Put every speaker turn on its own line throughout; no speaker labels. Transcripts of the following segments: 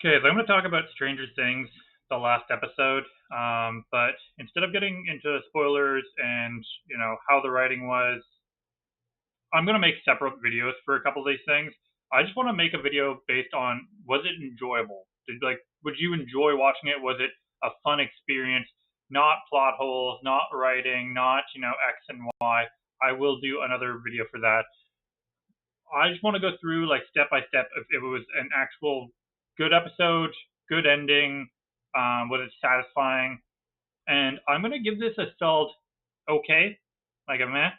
Okay, so I'm going to talk about Stranger Things, the last episode. But instead of getting into spoilers and how the writing was, I'm going to make separate videos for a couple of these things. I just want to make a video based on, was it enjoyable? Would you enjoy watching it? Was it a fun experience? Not plot holes, not writing, not X and Y. I will do another video for that. I just want to go through like step by step if it was an actual good episode, good ending, was it satisfying? And I'm gonna give this a solid okay, like a meh.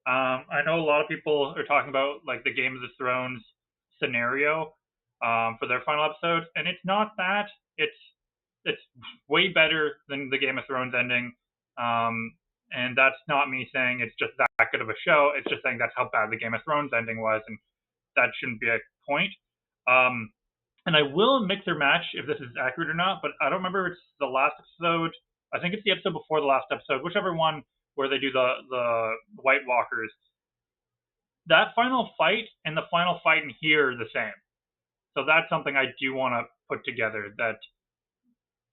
I know a lot of people are talking about like the Game of the Thrones scenario for their final episode, and it's not that. It's way better than the Game of Thrones ending. And that's not me saying it's just that good of a show. It's just saying that's how bad the Game of Thrones ending was, and that shouldn't be a point. Um, and I will mix or match if this is accurate or not, but I don't remember if it's the last episode. I think it's the episode before the last episode, whichever one where they do the White Walkers. That final fight and the final fight in here are the same. So that's something I do want to put together. That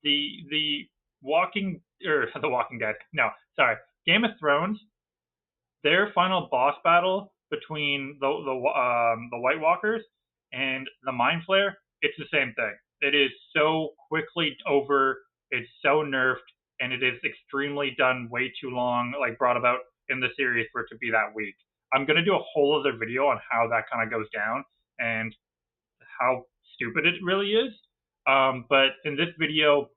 the Walking or the Walking Dead. No, sorry, Game of Thrones. Their final boss battle between the White Walkers and the Mind Flayer, it's the same thing. It is so quickly over. It's so nerfed, and it is extremely done way too long, like brought about in the series for it to be that weak. I'm gonna do a whole other video on how that kind of goes down and how stupid it really is. But in this video,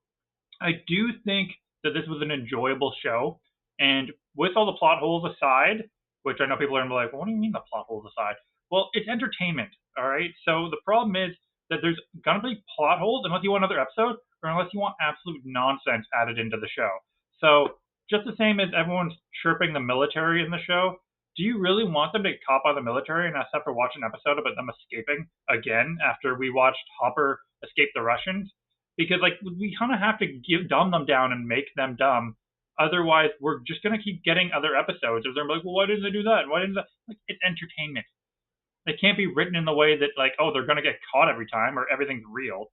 I do think that this was an enjoyable show, and with all the plot holes aside, which I know people are gonna be like, well, what do you mean the plot holes aside? Well, it's entertainment, all right? So the problem is that there's gonna be plot holes unless you want another episode or unless you want absolute nonsense added into the show. So just the same as everyone's chirping the military in the show, do you really want them to get caught by the military and us have to watch an episode about them escaping again after we watched Hopper escape the Russians? Because like we kind of have to dumb them down and make them dumb. Otherwise, we're just gonna keep getting other episodes. Or they're like, well, why didn't they do that? Why didn't they? Like, it's entertainment. They can't be written in the way that like, oh, they're gonna get caught every time or everything's real.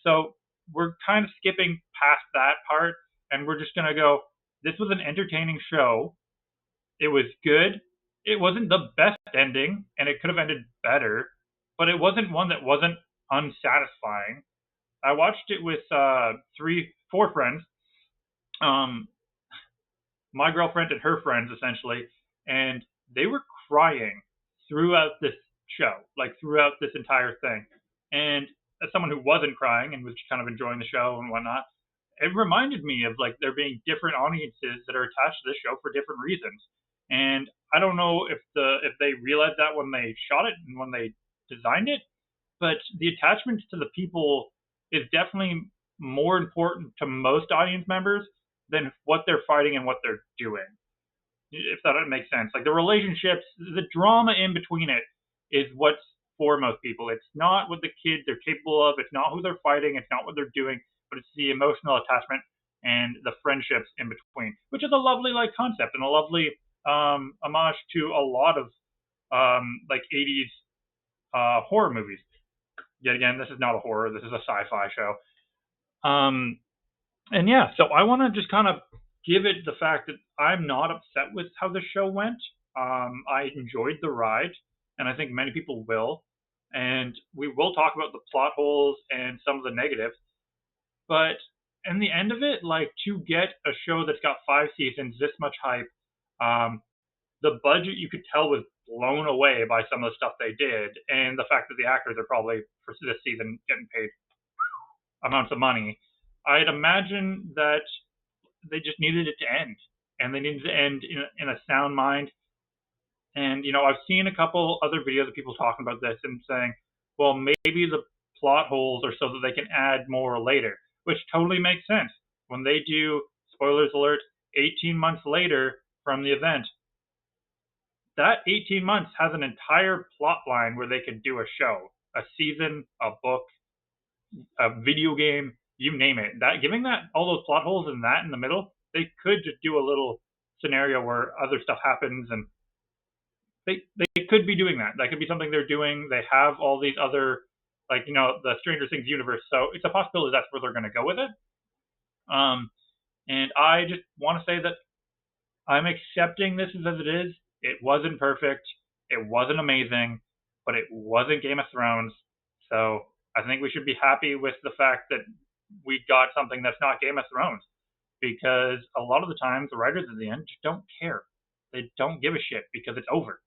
So we're kind of skipping past that part, and we're just gonna go. This was an entertaining show. It was good. It wasn't the best ending, and it could have ended better, but it wasn't one that wasn't unsatisfying. I watched it with four friends, um, my girlfriend and her friends essentially, and they were crying throughout this show, like throughout this entire thing. And as someone who wasn't crying and was kind of enjoying the show and whatnot, it reminded me of like there being different audiences that are attached to this show for different reasons. And I don't know if they realized that when they shot it and when they designed it, but the attachment to the people is definitely more important to most audience members than what they're fighting and what they're doing. If that makes sense. Like the relationships, the drama in between it is what's for most people. It's not what the kids are capable of. It's not who they're fighting. It's not what they're doing, but it's the emotional attachment and the friendships in between, which is a lovely like concept and a lovely homage to a lot of like 80s horror movies. Yet again, this is not a horror. This is a sci-fi show. Um, and yeah, so I want to just kind of give it the fact that I'm not upset with how the show went. I enjoyed the ride, and I think many people will. And we will talk about the plot holes and some of the negatives. But in the end of it, like to get a show that's got 5 seasons, this much hype, um, the budget you could tell was blown away by some of the stuff they did, and the fact that the actors are probably for this season getting paid amounts of money. I'd imagine that they just needed it to end, and they needed to end in a sound mind. And I've seen a couple other videos of people talking about this and saying, well, maybe the plot holes are so that they can add more later, which totally makes sense. When they do, spoilers alert, 18 months later from the event, that 18 months has an entire plot line where they could do a show, a season, a book, a video game, you name it. That giving that all those plot holes and that in the middle, they could just do a little scenario where other stuff happens, and they could be doing that. That could be something they're doing. They have all these other like, you know, the Stranger Things universe. So it's a possibility that's where they're going to go with it. Um, and I just want to say that I'm accepting this as it is. It wasn't perfect. It wasn't amazing, but it wasn't Game of Thrones. So I think we should be happy with the fact that we got something that's not Game of Thrones, because a lot of the times the writers at the end just don't care. They don't give a shit because it's over,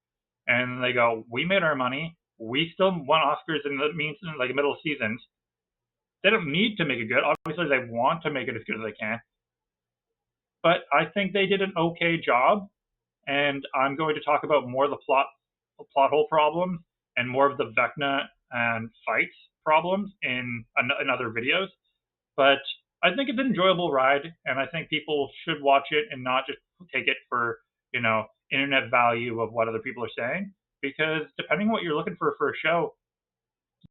and they go, "We made our money. We still won Oscars in the means like middle of seasons. They don't need to make it good. Obviously, they want to make it as good as they can, but I think they did an okay job. And I'm going to talk about more of the plot hole problems and more of the Vecna and fights problems in other videos. But I think it's an enjoyable ride, and I think people should watch it and not just take it for, you know, internet value of what other people are saying. Because depending on what you're looking for a show,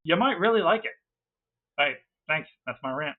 you might really like it. All right, thanks. That's my rant.